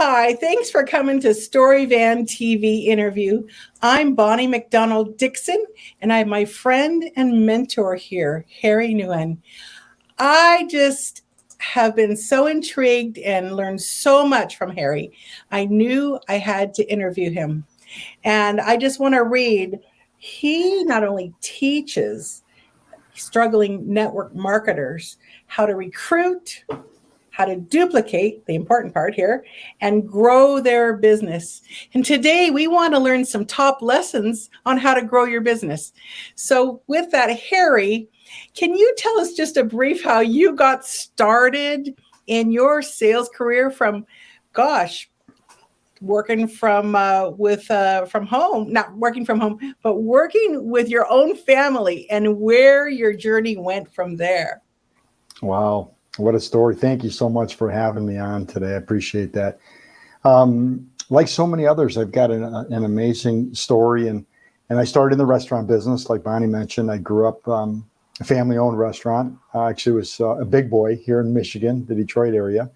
Hi, thanks for coming to Storyvan TV interview. I'm Bonnie McDonald Dixon, and I have my friend and mentor here, Harry Nouhan. I just have been so intrigued and learned so much from Harry. I knew I had to interview him. And I just want to read. He not only teaches struggling network marketers how to recruit, how to duplicate, the important part here, and grow their business. And today we want to learn some top lessons on how to grow your business. So with that, Harry, can you tell us just a brief how you got started in your sales career from, gosh, working from home, not working from home, but working with your own family, and where your journey went from there? Wow, what a story. Thank you so much for having me on today. I appreciate that. Like so many others, I've got an amazing story, and I started in the restaurant business. Like Bonnie mentioned, I grew up a family-owned restaurant. I actually was a big boy here in Michigan, the Detroit area.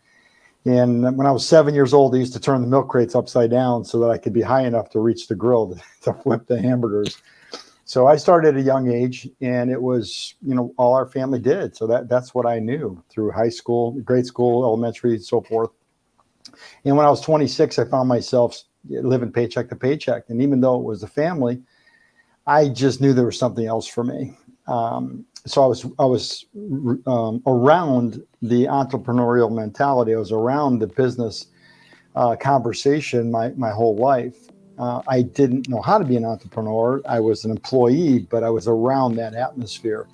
And when I was 7 years old, I used to turn the milk crates upside down so that I could be high enough to reach the grill to flip the hamburgers. So I started at a young age, and it was, all our family did. So that's what I knew through high school, grade school, elementary, so forth. And when I was 26, I found myself living paycheck to paycheck. And even though it was a family, I just knew there was something else for me. So I was around the entrepreneurial mentality. I was around the business conversation my whole life. I didn't know how to be an entrepreneur. I was an employee, but I was around that atmosphere.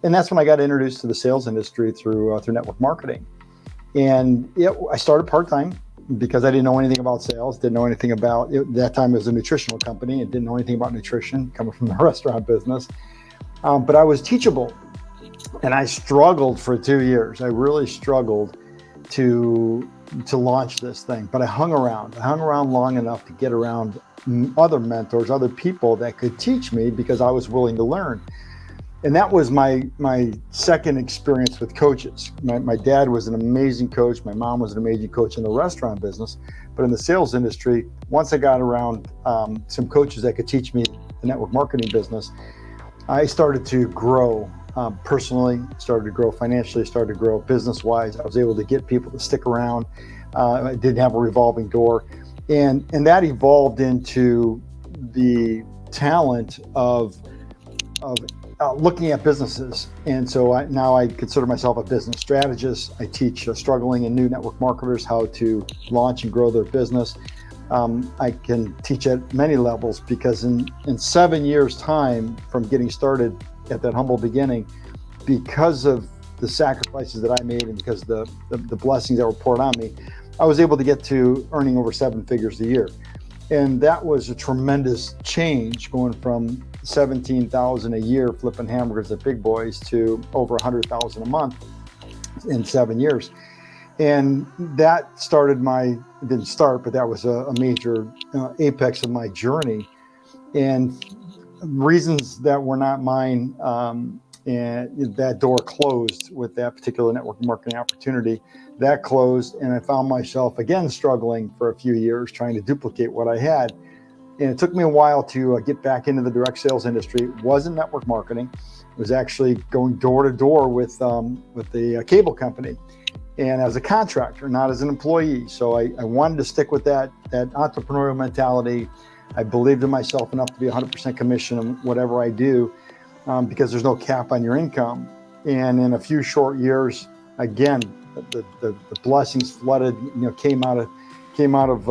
And that's when I got introduced to the sales industry through network marketing. And I started part-time because I didn't know anything about sales, didn't know anything about it. At that time, it was a nutritional company and didn't know anything about nutrition, coming from the restaurant business. But I was teachable, and I struggled for 2 years. I really struggled to launch this thing, but I hung around long enough to get around other mentors, other people that could teach me because I was willing to learn. And that was my second experience with coaches. My dad was an amazing coach. My mom was an amazing coach in the restaurant business. But in the sales industry, once I got around some coaches that could teach me the network marketing business, I started to grow personally, started to grow financially, started to grow business-wise. I was able to get people to stick around. I didn't have a revolving door. And that evolved into the talent of looking at businesses. And so now I consider myself a business strategist. I teach struggling and new network marketers how to launch and grow their business. I can teach at many levels because in 7 years' time from getting started at that humble beginning, because of the sacrifices that I made and because the blessings that were poured on me, I was able to get to earning over 7 figures a year. And that was a tremendous change, going from $17,000 a year flipping hamburgers at Big Boys to over $100,000 a month in 7 years. And that started didn't start, but that was a major apex of my journey. And reasons that were not mine, and that door closed with that particular network marketing opportunity. That closed, and I found myself again struggling for a few years trying to duplicate what I had. And it took me a while to get back into the direct sales industry. It wasn't network marketing. It was actually going door to door with the cable company, and as a contractor, not as an employee. So I wanted to stick with that entrepreneurial mentality. I believed in myself enough to be 100% commission on whatever I do, because there's no cap on your income. And in a few short years, again, the blessings flooded, came out of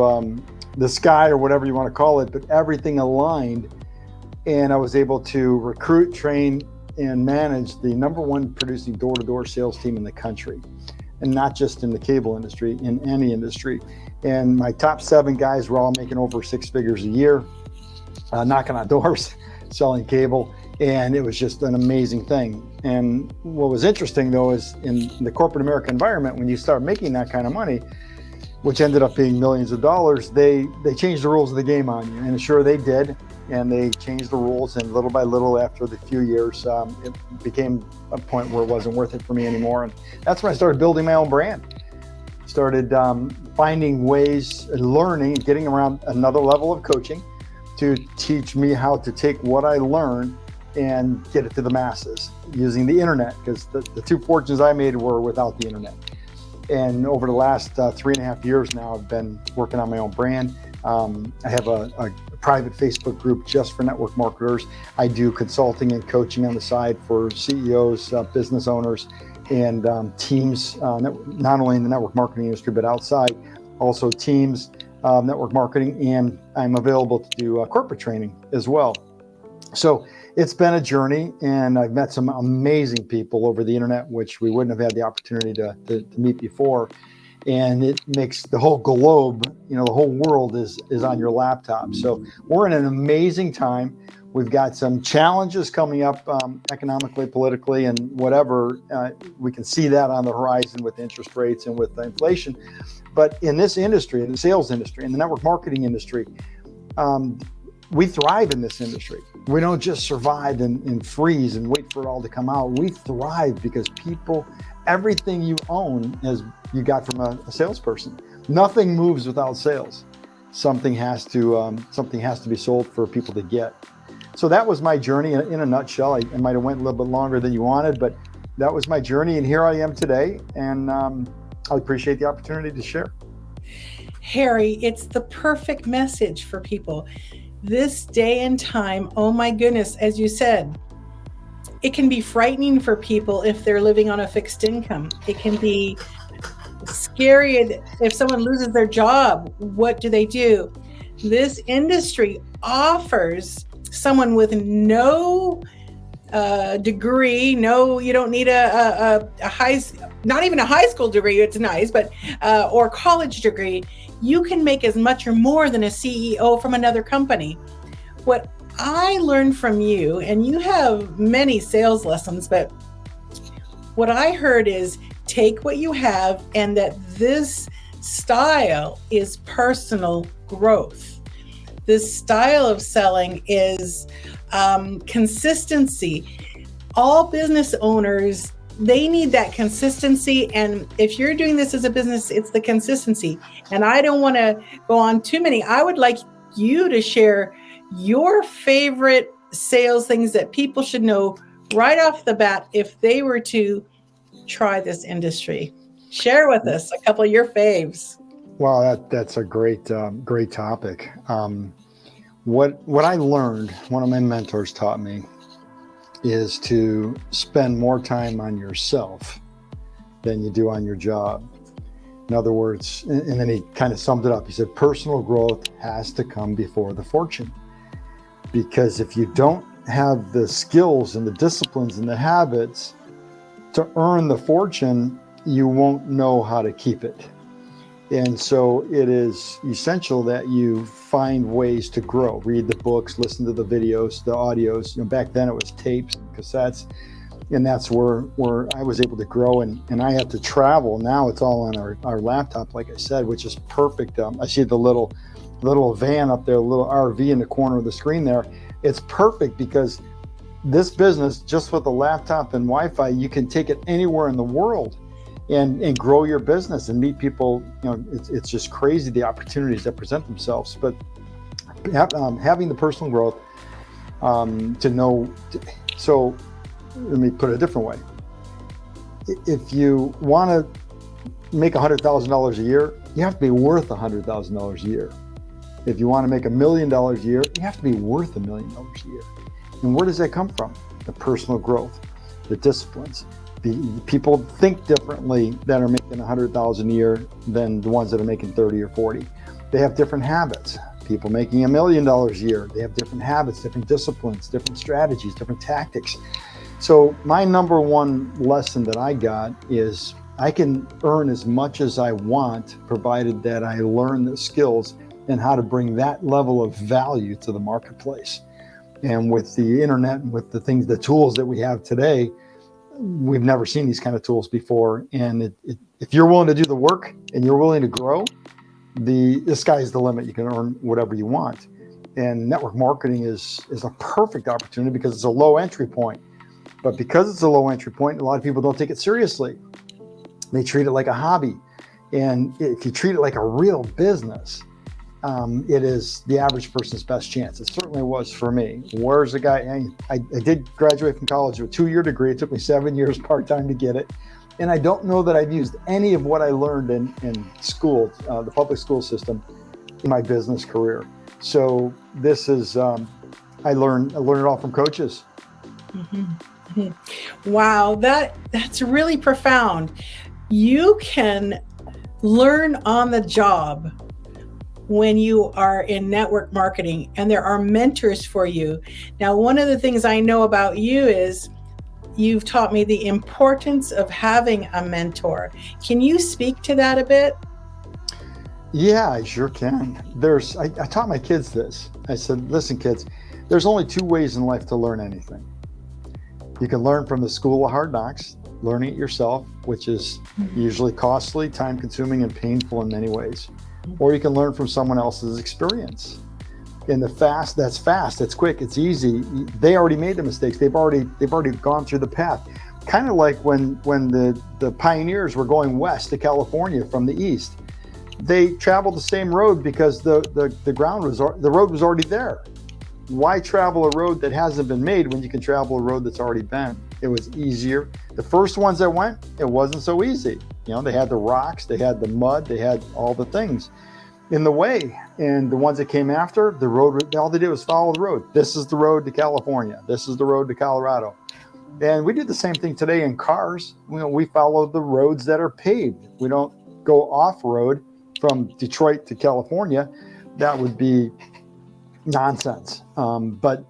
the sky, or whatever you want to call it, but everything aligned. And I was able to recruit, train, and manage the number one producing door-to-door sales team in the country. And not just in the cable industry, in any industry. And my top 7 guys were all making over 6 figures a year, knocking on doors, selling cable. And it was just an amazing thing. And what was interesting, though, is in the corporate America environment, when you start making that kind of money, which ended up being millions of dollars, they changed the rules of the game on you. And sure, they did. And they changed the rules. And little by little, after the few years, it became a point where it wasn't worth it for me anymore. And that's when I started building my own brand. started finding ways, learning, getting around another level of coaching to teach me how to take what I learned and get it to the masses using the internet, because the two fortunes I made were without the internet. And over the last 3.5 years now, I've been working on my own brand. I have a private Facebook group just for network marketers. I do consulting and coaching on the side for CEOs, business owners, and teams, not only in the network marketing industry, but outside, also teams, network marketing, and I'm available to do corporate training as well. So it's been a journey, and I've met some amazing people over the internet, which we wouldn't have had the opportunity to meet before. And it makes the whole globe, the whole world is on your laptop. So we're in an amazing time. We've got some challenges coming up economically, politically, and whatever. We can see that on the horizon with interest rates and with inflation. But in this industry, in the sales industry, in the network marketing industry, we thrive in this industry. We don't just survive and freeze and wait for it all to come out. We thrive because everything you own is you got from a salesperson. Nothing moves without sales. Something has to be sold for people to get. So that was my journey in a nutshell. I might have went a little bit longer than you wanted, but that was my journey, and here I am today. And I appreciate the opportunity to share. Harry, it's the perfect message for people. This day and time, oh my goodness, as you said, it can be frightening for people if they're living on a fixed income. It can be scary if someone loses their job. What do they do? This industry offers someone with no degree, you don't need not even a high school degree, it's nice, but or college degree. You can make as much or more than a CEO from another company. What I learned from you, and you have many sales lessons, but what I heard is take what you have, and that this style is personal growth. This style of selling is consistency. All business owners, they need that consistency. And if you're doing this as a business, it's the consistency. And I don't want to go on too many. I would like you to share your favorite sales things that people should know right off the bat if they were to try this industry. Share with us a couple of your faves. Well, that's a great topic. What I learned, one of my mentors taught me, is to spend more time on yourself than you do on your job. In other words, and then he kind of summed it up. He said, personal growth has to come before the fortune. Because if you don't have the skills and the disciplines and the habits to earn the fortune, you won't know how to keep it. And so it is essential that you find ways to grow. Read the books, listen to the videos, the audios. Back then it was tapes, cassettes, and that's where I was able to grow. And I had to travel. Now it's all on our laptop, like I said, which is perfect. I see the little van up there, a little RV in the corner of the screen there. It's perfect because this business, just with a laptop and Wi-Fi, you can take it anywhere in the world and grow your business and meet people. It's just crazy the opportunities that present themselves. But having the personal growth to know. So let me put it a different way. If you want to make $100,000 a year, you have to be worth $100,000 a year. If you want to make $1 million a year, you have to be worth $1 million a year. And where does that come from? The personal growth, the disciplines. The people think differently that are making $100,000 a year than the ones that are making 30 or 40. They have different habits. People making $1 million a year, they have different habits, different disciplines, different strategies, different tactics. So my number one lesson that I got is I can earn as much as I want, provided that I learn the skills and how to bring that level of value to the marketplace. And with the internet, with the tools that we have today, we've never seen these kind of tools before. And if you're willing to do the work and you're willing to grow, the sky's the limit. You can earn whatever you want. And network marketing is a perfect opportunity because it's a low entry point. But because it's a low entry point, a lot of people don't take it seriously. They treat it like a hobby. And if you treat it like a real business, it is the average person's best chance. It certainly was for me. Where's the guy? I did graduate from college with a 2-year degree. It took me 7 years part-time to get it. And I don't know that I've used any of what I learned in school, the public school system, in my business career. So this is, I learned it all from coaches. Mm-hmm. Wow, that's really profound. You can learn on the job when you are in network marketing, and there are mentors for you. Now, one of the things I know about you is you've taught me the importance of having a mentor. Can you speak to that a bit? Yeah, I sure can. I taught my kids this. I said, listen, kids, there's only 2 ways in life to learn anything. You can learn from the school of hard knocks, learning it yourself, which is usually costly, time-consuming, and painful in many ways. Or you can learn from someone else's experience. And that's fast, it's quick, it's easy. They already made the mistakes. They've already gone through the path. Kind of like when the pioneers were going west to California from the east. They traveled the same road because the road was already there. Why travel a road that hasn't been made when you can travel a road that's already been? It was easier. The first ones that went, it wasn't so easy. They had the rocks, they had the mud, they had all the things in the way. And the ones that came after, the road, all they did was follow the road. This is the road to California. This is the road to Colorado. And we do the same thing today in cars. We follow the roads that are paved. We don't go off-road from Detroit to California. That would be nonsense. But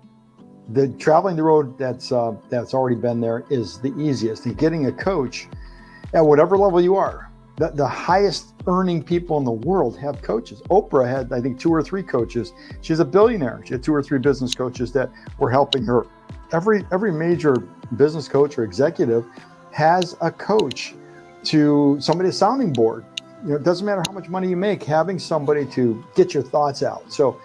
the traveling the road that's already been there is the easiest. And getting a coach at whatever level you are, the highest earning people in the world have coaches. Oprah had, I think, 2 or 3 coaches. She's a billionaire. She had 2 or 3 business coaches that were helping her. Every major business coach or executive has a coach, to somebody, a sounding board. It doesn't matter how much money you make, having somebody to get your thoughts out. So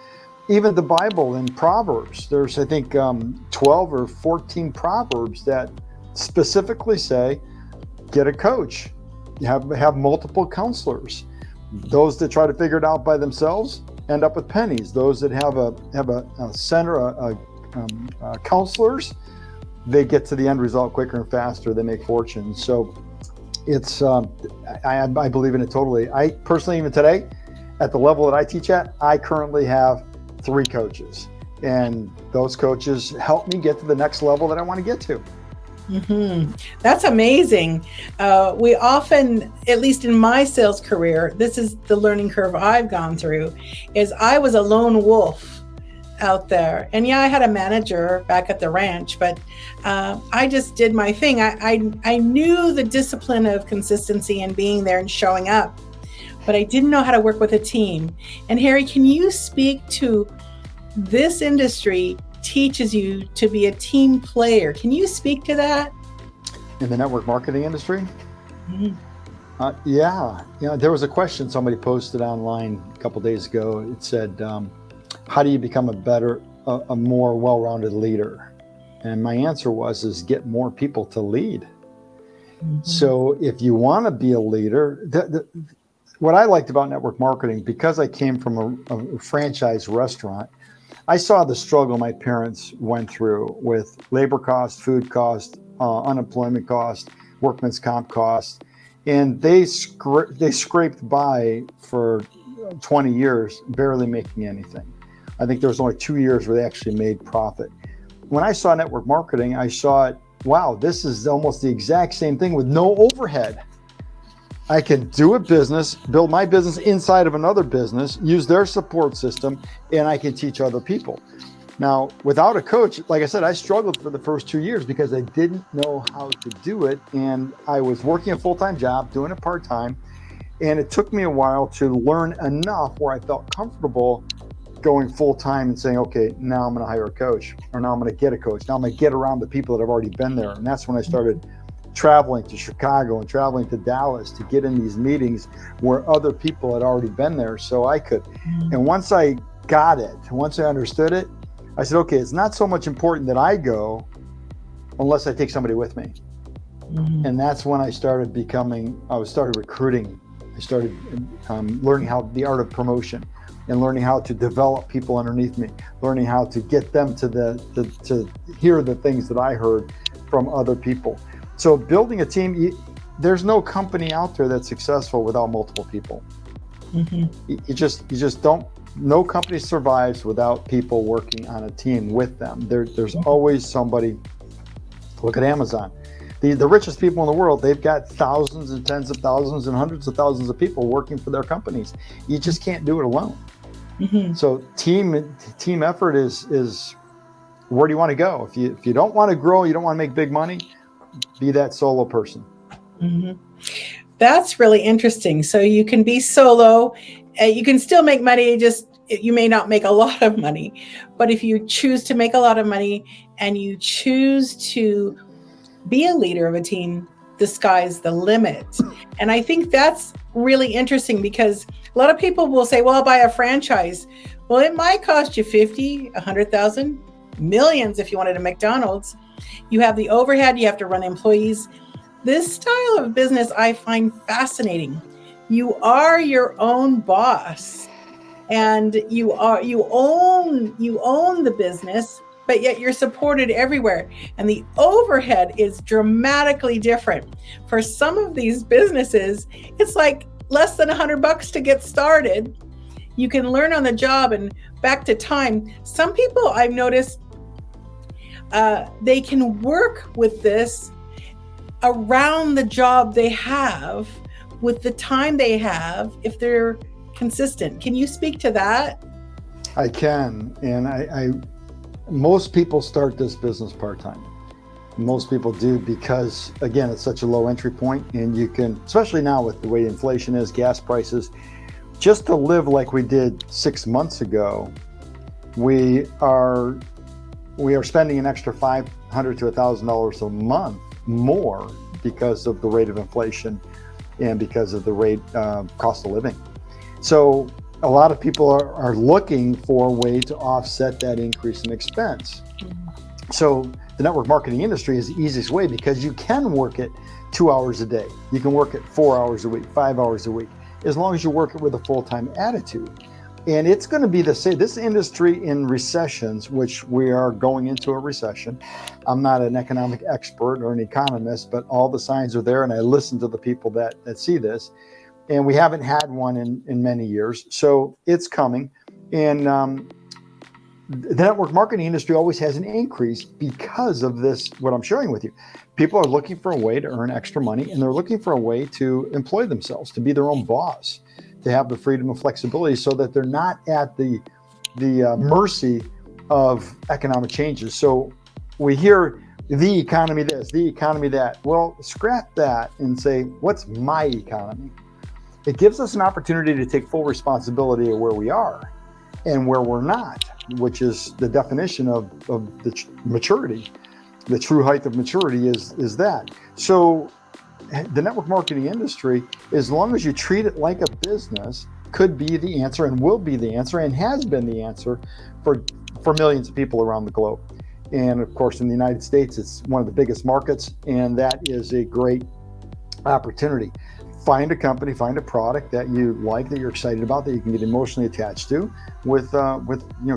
even the Bible in Proverbs, there's, I think, 12 or 14 Proverbs that specifically say, get a coach, have multiple counselors. Those that try to figure it out by themselves end up with pennies. Those that have a center, counselors, they get to the end result quicker and faster. They make fortunes. So it's, I believe in it totally. I personally, even today, at the level that I teach at, I currently have 3 coaches, and those coaches help me get to the next level that I want to get to. Mm-hmm. That's amazing. We often, at least in my sales career, this is the learning curve I've gone through, is I was a lone wolf out there. And yeah, I had a manager back at the ranch, but I just did my thing. I knew the discipline of consistency and being there and showing up, but I didn't know how to work with a team. And Harry, can you speak to this industry teaches you to be a team player? Can you speak to that? In the network marketing industry? Mm-hmm. Yeah. There was a question somebody posted online a couple days ago. It said, how do you become a more well-rounded leader? And my answer is get more people to lead. Mm-hmm. So if you want to be a leader, what I liked about network marketing, because I came from a franchise restaurant, I saw the struggle my parents went through with labor cost, food cost, unemployment cost, workman's comp cost, and they scraped by for 20 years, barely making anything. I think there was only 2 years where they actually made profit. When I saw network marketing, I saw it, wow, this is almost the exact same thing with no overhead. I can do a business, build my business inside of another business, use their support system, and I can teach other people. Now, without a coach, like I said, I struggled for the first 2 years because I didn't know how to do it. And I was working a full-time job, doing it part-time. And it took me a while to learn enough where I felt comfortable going full-time and saying, okay, now I'm going to hire a coach, or now I'm going to get a coach. Now I'm going to get around the people that have already been there. And that's when I started traveling to Chicago and traveling to Dallas to get in these meetings where other people had already been there, so I could. And once I got it, once I understood it, I said, okay, it's not so much important that I go unless I take somebody with me. Mm-hmm. And that's when I started recruiting I started learning how the art of promotion and learning how to develop people underneath me, learning how to get them to hear the things that I heard from other people. So building a team, there's no company out there that's successful without multiple people. You just don't. No company survives without people working on a team with them. There's always somebody. Look at Amazon. The richest people in the world, they've got thousands and tens of thousands and hundreds of thousands of people working for their companies. You just can't do it alone. So team effort is where do you want to go? If you don't want to grow, you don't want to make big money, be that solo person. That's really interesting. So you can be solo, you can still make money, just you may not make a lot of money. But if you choose to make a lot of money and you choose to be a leader of a team, the sky's the limit. And I think that's really interesting because a lot of people will say, well, I'll buy a franchise. Well, it might cost you 50, 100,000, millions if you wanted a McDonald's. You have the overhead, you have to run employees. This style of business I find fascinating. You are your own boss and you own the business, but yet you're supported everywhere. And the overhead is dramatically different. For some of these businesses, it's like less than $100 to get started. You can learn on the job. And back to time, some people I've noticed, they can work with this around the job they have, with the time they have, if they're consistent. Can you speak to that? I can. And most people start this business part-time. Most people do because, again, it's such a low entry point, and you can, especially now with the way inflation is, gas prices, just to live like we did 6 months ago, we are spending an extra $500 to $1,000 a month more because of the rate of inflation and because of the rate cost of living. So a lot of people are looking for a way to offset that increase in expense. So the network marketing industry is the easiest way because you can work it 2 hours a day. You can work it 4 hours a week, 5 hours a week, as long as you work it with a full-time attitude. And it's going to be the same. This industry in recessions, which we are going into a recession. I'm not an economic expert or an economist, but all the signs are there. And I listen to the people that see this. And we haven't had one in many years. So it's coming. And the network marketing industry always has an increase because of this, what I'm sharing with you. People are looking for a way to earn extra money, and they're looking for a way to employ themselves, to be their own boss, to have the freedom and flexibility so that they're not at the mercy of economic changes. So we hear the economy this, the economy that. Well, scrap that and say, what's my economy? It gives us an opportunity to take full responsibility of where we are and where we're not, which is the definition of the maturity. The true height of maturity is that. So the network marketing industry, as long as you treat it like a business, could be the answer and will be the answer and has been the answer for millions of people around the globe. And of course, in the United States, it's one of the biggest markets, and that is a great opportunity. Find a company, find a product that you like, that you're excited about, that you can get emotionally attached to, with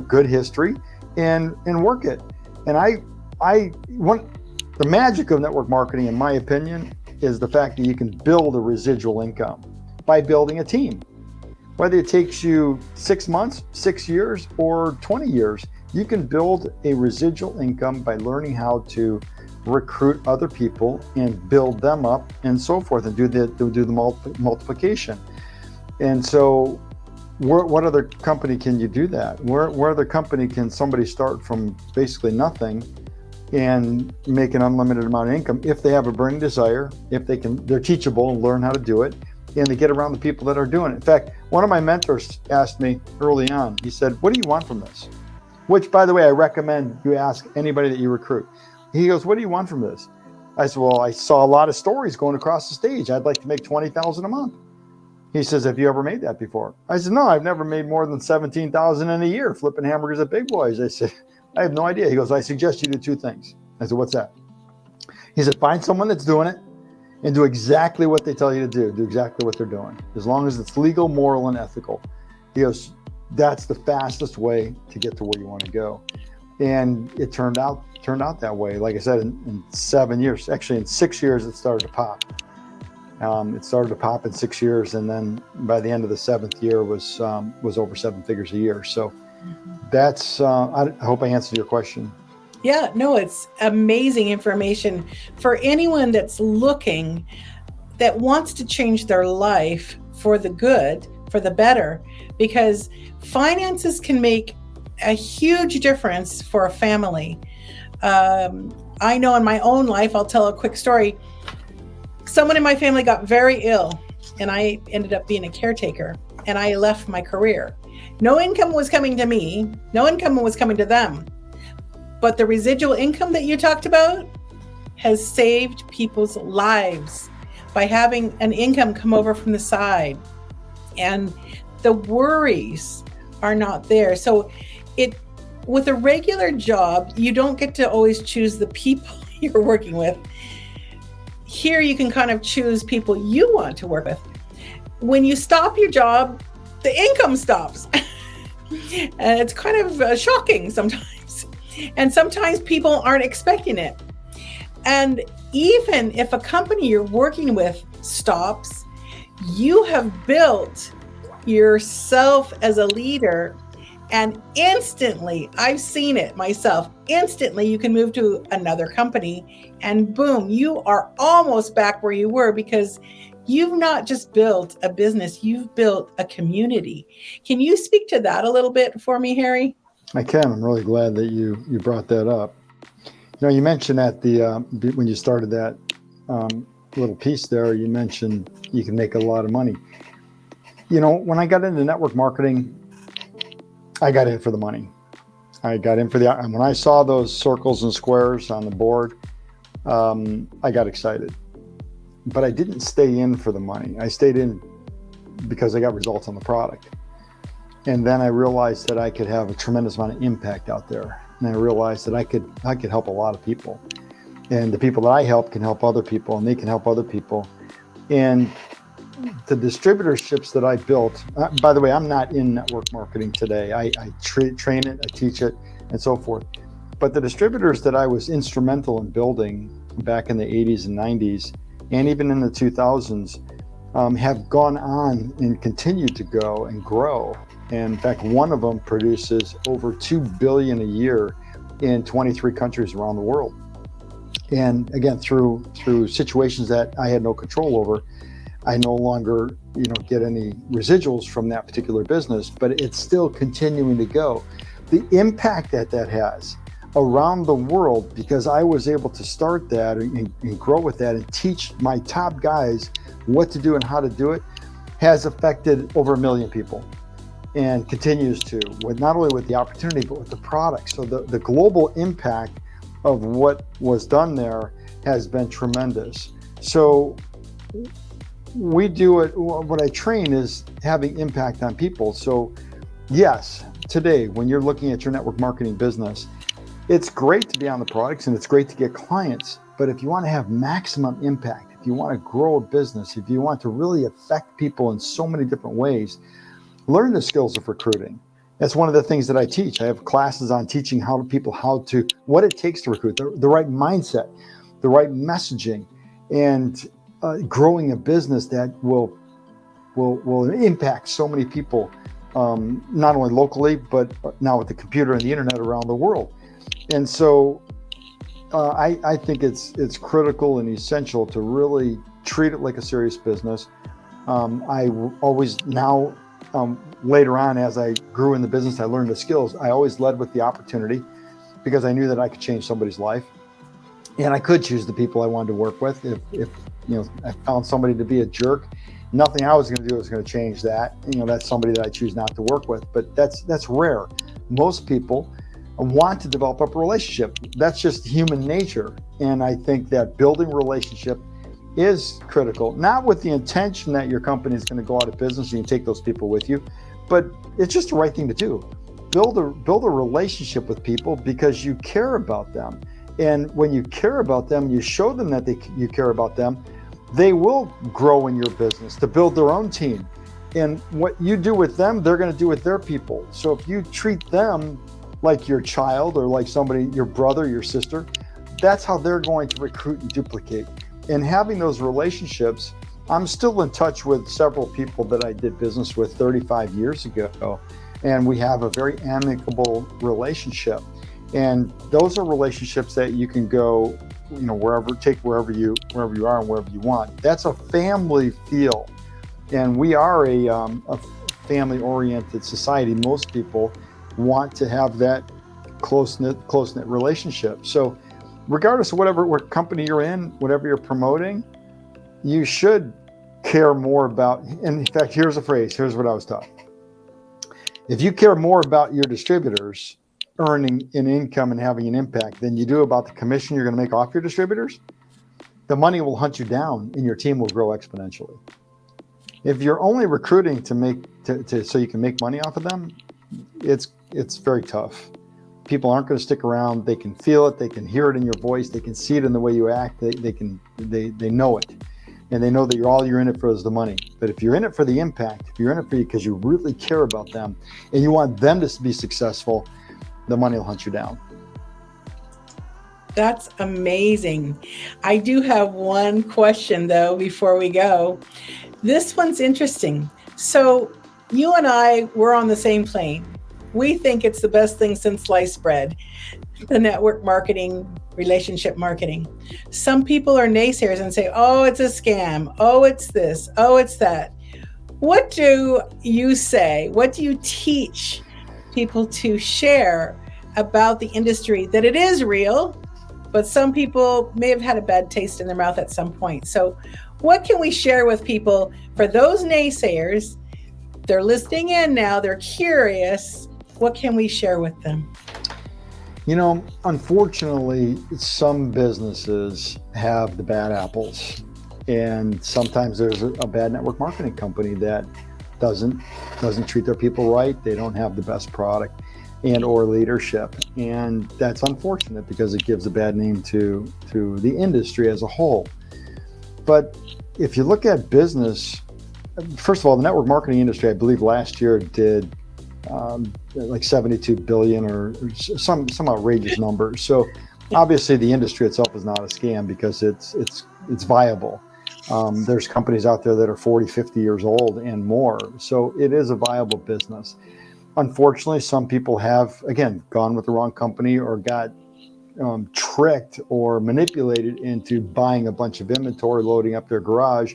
good history, and work it. And the magic of network marketing, in my opinion, is the fact that you can build a residual income by building a team. Whether it takes you 6 months, 6 years, or 20 years, you can build a residual income by learning how to recruit other people and build them up and so forth, and do the multiplication. And so what other company can you do that? Where other company can somebody start from basically nothing and make an unlimited amount of income if they have a burning desire, if they're teachable and learn how to do it, and they get around the people that are doing it. In fact, one of my mentors asked me early on, he said, what do you want from this? Which, by the way, I recommend you ask anybody that you recruit. He goes, what do you want from this? I said, well, I saw a lot of stories going across the stage. I'd like to make $20,000 a month. He says, have you ever made that before? I said, no, I've never made more than $17,000 in a year flipping hamburgers at Big Boys. I said, I have no idea. He goes, I suggest you do two things. I said, what's that? He said, find someone that's doing it and do exactly what they tell you to do exactly what they're doing, as long as it's legal, moral, and ethical. He goes, that's the fastest way to get to where you want to go. And it turned out that way. Like I said, in 7 years, actually in 6 years, it started to pop. It started to pop in 6 years, and then by the end of the 7th year was over 7 figures a year. So that's, I hope I answered your question. Yeah, no, it's amazing information for anyone that's looking, that wants to change their life for the good, for the better, because finances can make a huge difference for a family. I know in my own life, I'll tell a quick story. Someone in my family got very ill, and I ended up being a caretaker, and I left my career. No income was coming to me, no income was coming to them. But the residual income that you talked about has saved people's lives by having an income come over from the side. And the worries are not there. So with a regular job, you don't get to always choose the people you're working with. Here you can kind of choose people you want to work with. When you stop your job, the income stops. And it's kind of shocking sometimes. And sometimes people aren't expecting it. And even if a company you're working with stops, you have built yourself as a leader, and instantly, I've seen it myself, instantly you can move to another company and boom, you are almost back where you were, because you've not just built a business, you've built a community. Can you speak to that a little bit for me, Harry? I can. I'm really glad that you brought that up. You mentioned at when you started that little piece there, you mentioned you can make a lot of money. When I got into network marketing, I got in for the money. I got in for when I saw those circles and squares on the board, I got excited. But I didn't stay in for the money. I stayed in because I got results on the product. And then I realized that I could have a tremendous amount of impact out there. And I realized that I could help a lot of people. And the people that I help can help other people, and they can help other people. And the distributorships that I built, by the way, I'm not in network marketing today. I train it, I teach it, and so forth. But the distributors that I was instrumental in building back in the 80s and 90s, and even in the 2000s, have gone on and continued to go and grow. And in fact, one of them produces over $2 billion a year in 23 countries around the world. And again, through situations that I had no control over, I no longer, get any residuals from that particular business, but it's still continuing to go. The impact that has around the world, because I was able to start that and grow with that and teach my top guys what to do and how to do it, has affected over 1 million people, and continues to, with not only with the opportunity, but with the product. So the global impact of what was done there has been tremendous. So we do it, what I train is having impact on people. So yes, today, when you're looking at your network marketing business, it's great to be on the products and it's great to get clients. But if you want to have maximum impact, if you want to grow a business, if you want to really affect people in so many different ways, learn the skills of recruiting. That's one of the things that I teach. I have classes on teaching what it takes to recruit, the right mindset, the right messaging, and growing a business that will impact so many people, not only locally, but now with the computer and the internet around the world. And so I think it's critical and essential to really treat it like a serious business. I always now, later on, as I grew in the business, I learned the skills. I always led with the opportunity because I knew that I could change somebody's life, and I could choose the people I wanted to work with. If I found somebody to be a jerk, nothing I was going to do was going to change that. That's somebody that I choose not to work with. But that's rare. Most people want to develop up a relationship. That's just human nature. And I think that building relationship is critical, not with the intention that your company is going to go out of business and you take those people with you, but it's just the right thing to do. Build a relationship with people because you care about them. And when you care about them, you show them that you care about them, they will grow in your business to build their own team. And what you do with them, they're going to do with their people. So if you treat them like your child or like somebody, your brother, your sister, that's how they're going to recruit and duplicate. And having those relationships, I'm still in touch with several people that I did business with 35 years ago, and we have a very amicable relationship. And those are relationships that you can go, wherever you are and wherever you want. That's a family feel. And we are a family-oriented society. Most people want to have that close-knit relationship. So regardless of what company you're in, whatever you're promoting, you should care more about, and in fact, here's what I was taught. If you care more about your distributors earning an income and having an impact than you do about the commission you're going to make off your distributors, the money will hunt you down and your team will grow exponentially. If you're only recruiting so you can make money off of them, it's very tough. People aren't going to stick around. They can feel it. They can hear it in your voice. They can see it in the way you act. They know it, and they know that all you're in it for is the money. But if you're in it for the impact, if you're in it because you really care about them and you want them to be successful, the money will hunt you down. That's amazing. I do have one question though before we go. This one's interesting. So you and I, we're on the same plane. We think it's the best thing since sliced bread, the network marketing, relationship marketing. Some people are naysayers and say, oh, it's a scam. Oh, it's this. Oh, it's that. What do you say? What do you teach people to share about the industry that it is real, but some people may have had a bad taste in their mouth at some point? So what can we share with people for those naysayers? They're listening in now, they're curious. What can we share with them? Unfortunately, some businesses have the bad apples. And sometimes there's a bad network marketing company that doesn't treat their people right. They don't have the best product and or leadership. And that's unfortunate because it gives a bad name to the industry as a whole. But if you look at business, first of all, the network marketing industry, I believe last year did like 72 billion or some outrageous number. So obviously the industry itself is not a scam because it's viable. There's companies out there that are 40, 50 years old and more. So it is a viable business. Unfortunately, some people have, again, gone with the wrong company or got tricked or manipulated into buying a bunch of inventory, loading up their garage,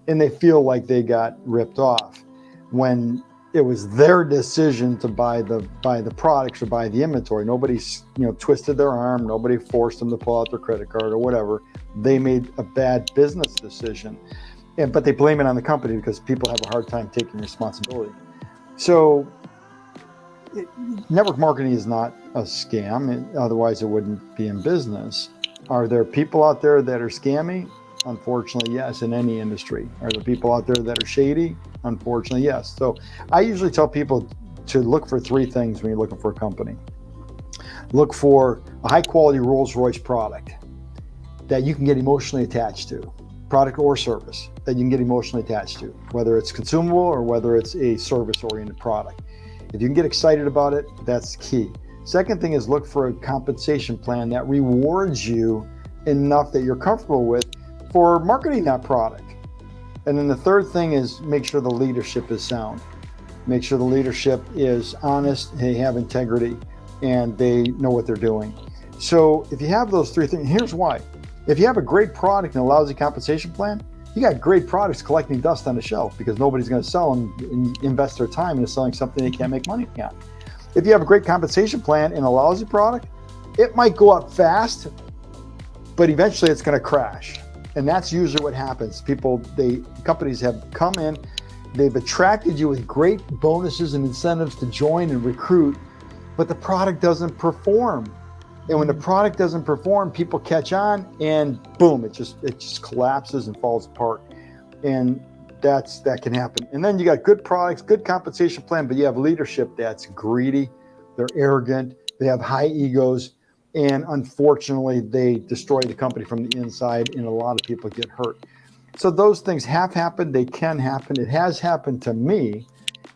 and they feel like they got ripped off when it was their decision to buy the products or buy the inventory. Nobody twisted their arm. Nobody forced them to pull out their credit card or whatever. They made a bad business decision, but they blame it on the company because people have a hard time taking responsibility. So network marketing is not a scam. Otherwise, it wouldn't be in business. Are there people out there that are scammy? Unfortunately, yes, in any industry. Are there people out there that are shady? Unfortunately, yes. So I usually tell people to look for three things when you're looking for a company. Look for a high quality Rolls-Royce product that you can get emotionally attached to, product or service that you can get emotionally attached to, whether it's consumable or whether it's a service-oriented product. If you can get excited about it, that's key. Second thing is look for a compensation plan that rewards you enough that you're comfortable with for marketing that product. And then the third thing is make sure the leadership is sound. Make sure the leadership is honest, they have integrity, and they know what they're doing. So if you have those three things, here's why. If you have a great product and a lousy compensation plan, you got great products collecting dust on the shelf because nobody's going to sell them and invest their time into selling something they can't make money on. If you have a great compensation plan and a lousy product, it might go up fast, but eventually it's going to crash. And that's usually what happens. Companies have come in, they've attracted you with great bonuses and incentives to join and recruit, but the product doesn't perform. And when the product doesn't perform, people catch on and boom, it just collapses and falls apart. And that can happen. And then you got good products, good compensation plan, but you have leadership that's greedy, they're arrogant, they have high egos, and unfortunately, they destroy the company from the inside, and a lot of people get hurt. So those things have happened. They can happen. It has happened to me.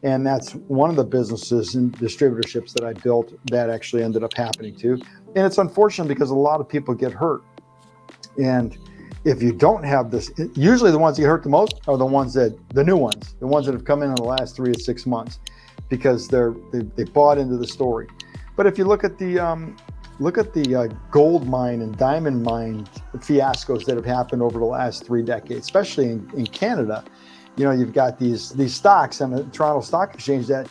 And that's one of the businesses and distributorships that I built that actually ended up happening to. And it's unfortunate because a lot of people get hurt. And if you don't have this, usually the ones that get hurt the most are the new ones, the ones that have come in the last 3 to 6 months, because they bought into the story. But if you look at the gold mine and diamond mine fiascos that have happened over the last 3 decades, especially in Canada, you've got these stocks on the Toronto Stock Exchange that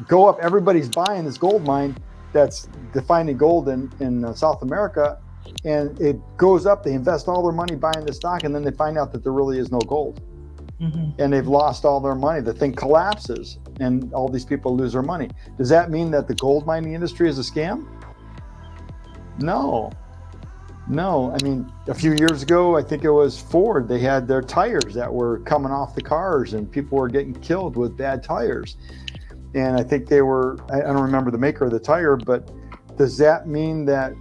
go up. Everybody's buying this gold mine that's defining gold in South America, and it goes up. They invest all their money buying the stock, and then they find out that there really is no gold. Mm-hmm. And they've lost all their money. The thing collapses, and all these people lose their money. Does that mean that the gold mining industry is a scam? No. I mean, a few years ago, I think it was Ford, they had their tires that were coming off the cars, and people were getting killed with bad tires. And I think I don't remember the maker of the tire, but does that mean that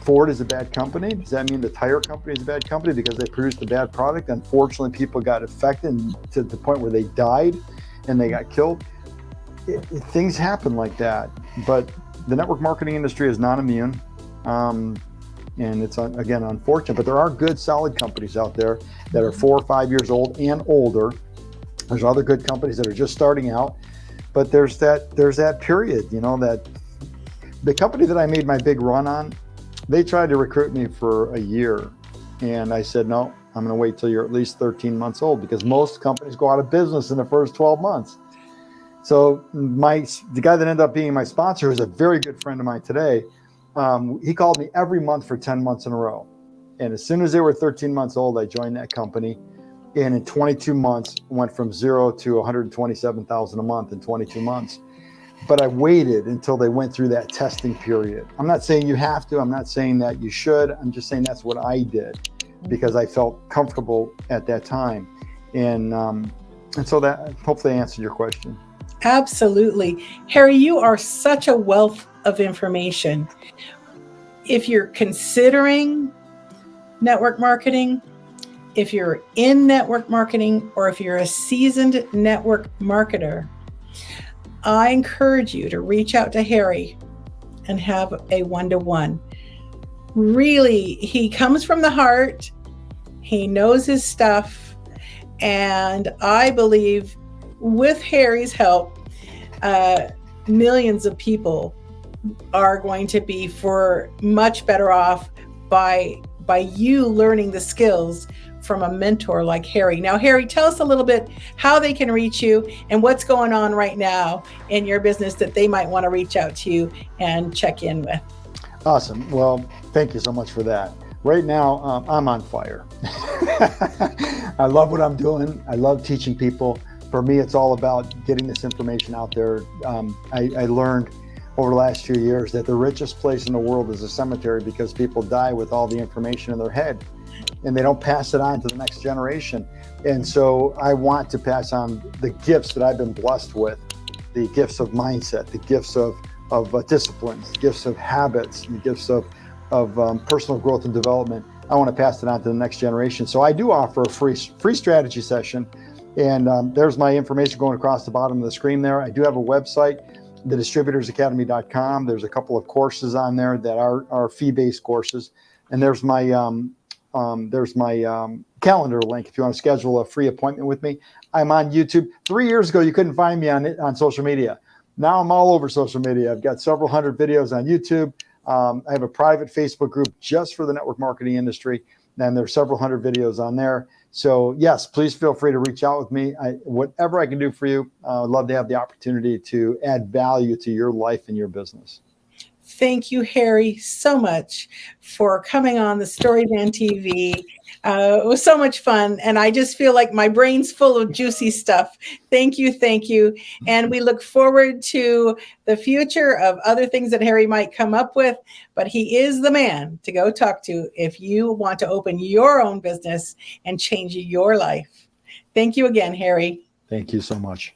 Ford is a bad company? Does that mean the tire company is a bad company because they produced a bad product? Unfortunately, people got affected to the point where they died and they got killed. Things happen like that, but the network marketing industry is not immune. And it's, again, unfortunate, but there are good, solid companies out there that are 4 or 5 years old and older. There's other good companies that are just starting out, but there's that period, that the company that I made my big run on, they tried to recruit me for a year. And I said, no, I'm going to wait till you're at least 13 months old, because most companies go out of business in the first 12 months. So the guy that ended up being my sponsor, who's a very good friend of mine today, he called me every month for 10 months in a row. And as soon as they were 13 months old, I joined that company. And in 22 months, went from 0 to 127,000 a month in 22 months. But I waited until they went through that testing period. I'm not saying you have to. I'm not saying that you should. I'm just saying that's what I did, because I felt comfortable at that time. And so that hopefully answered your question. Absolutely. Harry, you are such a wealth of information. If you're considering network marketing, if you're in network marketing, or if you're a seasoned network marketer, I encourage you to reach out to Harry and have a one-to-one. Really, he comes from the heart. He knows his stuff. And I believe with Harry's help, millions of people are going to be for much better off by you learning the skills from a mentor like Harry. Now, Harry, tell us a little bit how they can reach you and what's going on right now in your business that they might want to reach out to you and check in with. Awesome. Well, thank you so much for that. Right now, I'm on fire. I love what I'm doing. I love teaching people. For me, it's all about getting this information out there. I learned over the last few years that the richest place in the world is a cemetery, because people die with all the information in their head and they don't pass it on to the next generation. And so I want to pass on the gifts that I've been blessed with, the gifts of mindset, the gifts of disciplines, the gifts of habits, the gifts of personal growth and development. I want to pass it on to the next generation. So I do offer a free strategy session. And there's my information going across the bottom of the screen there. I do have a website, thedistributorsacademy.com. There's a couple of courses on there that are fee-based courses. And there's my calendar link if you want to schedule a free appointment with me. I'm on YouTube. 3 years ago, you couldn't find me on social media. Now I'm all over social media. I've got several hundred videos on YouTube. I have a private Facebook group just for the network marketing industry. And there's several hundred videos on there. So yes, please feel free to reach out with me. Whatever I can do for you, I'd love to have the opportunity to add value to your life and your business. Thank you, Harry, so much for coming on the Storyvan TV. It was so much fun, and I just feel like my brain's full of juicy stuff. Thank you. And we look forward to the future of other things that Harry might come up with, but he is the man to go talk to if you want to open your own business and change your life. Thank you again, Harry. Thank you so much.